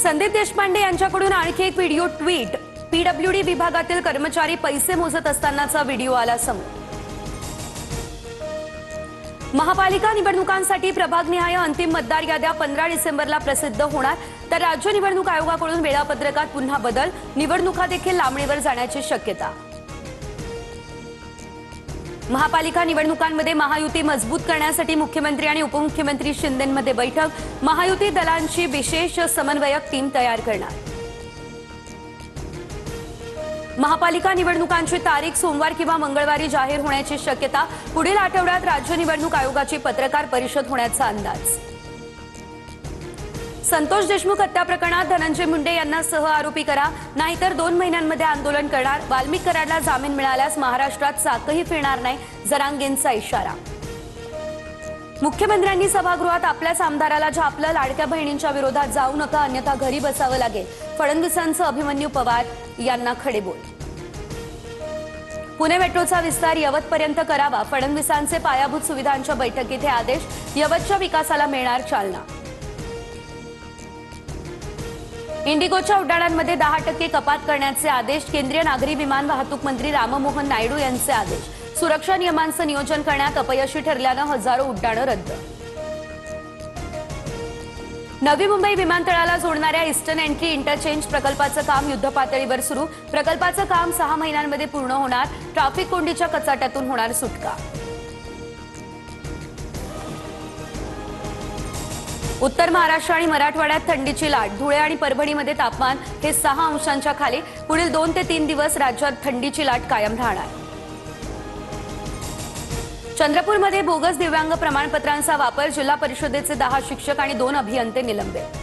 संदीप देशपांडे यांच्याकडून आणखी एक व्हिडिओ ट्विट। पीडब्ल्यूडी विभागातील कर्मचारी पैसे मोजत असतानाचा व्हिडिओ आला समोर। महापालिका निवडणुकांसाठी प्रभागनिहाय अंतिम मतदार याद्या 15 डिसेंबरला प्रसिद्ध होणार, तर राज्य निवडणूक आयोगाकडून वेळापत्रकात पुन्हा बदल, निवडणुका देखील लांबणीवर जाण्याची शक्यता। महापालिका निवडणुकांमध्ये महायुती मजबूत करण्यासाठी मुख्यमंत्री आणि उपमुख्यमंत्री शिंदेंमध्ये बैठक, महायुती दलांची विशेष समन्वयक टीम तयार करणार। महापालिका निवडणुकांची तारीख सोमवार किंवा मंगळवारी जाहीर होण्याची शक्यता, पुढील आठवड्यात राज्य निवडणूक आयोगाची पत्रकार परिषद होण्याचा अंदाज। संतोष देशमुख हत्या प्रकरणात धनंजय मुंडे यांना सह आरोपी करा, नाहीतर 2 महिन्यांमध्ये आंदोलन करणार। वाल्मिक कराडला जामीन मिळाल्यास महाराष्ट्रात चाकही फिरणार नाही, जरांगेंचा इशारा। मुख्यमंत्र्यांनी सभागृहात आपल्याच आमदाराला झापलं, लाडक्या बहिणींच्या विरोधात जाऊ नका अन्यथा घरी बसावं लागेल, फडणवीसांचं अभिमन्यू पवार यांना खडेबोल। पुणे मेट्रोचा विस्तार यवतपर्यंत करावा, फडणवीसांचे पायाभूत सुविधांच्या बैठकीत हे आदेश, यवतच्या विकासाला मिळणार चालना। इंडिगोच्या उड्डाणांमध्ये 10% कपात करण्याचे आदेश, केंद्रीय नागरी विमान वाहतूक मंत्री राममोहन नायडू यांचे आदेश। सुरक्षा नियमांचं नियोजन करण्यात अपयशी ठरल्यानं हजारो उड्डाणं रद्द। नवी मुंबई विमानतळाला जोडणाऱ्या ईस्टर्न एंट्री इंटरचेंज प्रकल्पाचं काम युद्धपातळीवर सुरू, प्रकल्पाचं काम 6 महिन्यांमध्ये पूर्ण होणार, ट्रॅफिक कोंडीच्या कचाट्यातून होणार सुटका। उत्तर महाराष्ट्र आणि मराठवाड्यात थंडीची लाट, धुळे आणि परभणीमध्ये तापमान हे 6 अंशांच्या खाली, पुढील 2 ते 3 दिवस राज्यात थंडीची लाट कायम राहणार। चंद्रपूरमध्ये बोगस दिव्यांग प्रमाणपत्रांचा वापर, जिल्हा परिषदेचे 10 शिक्षक आणि 2 अभियंते निलंबित।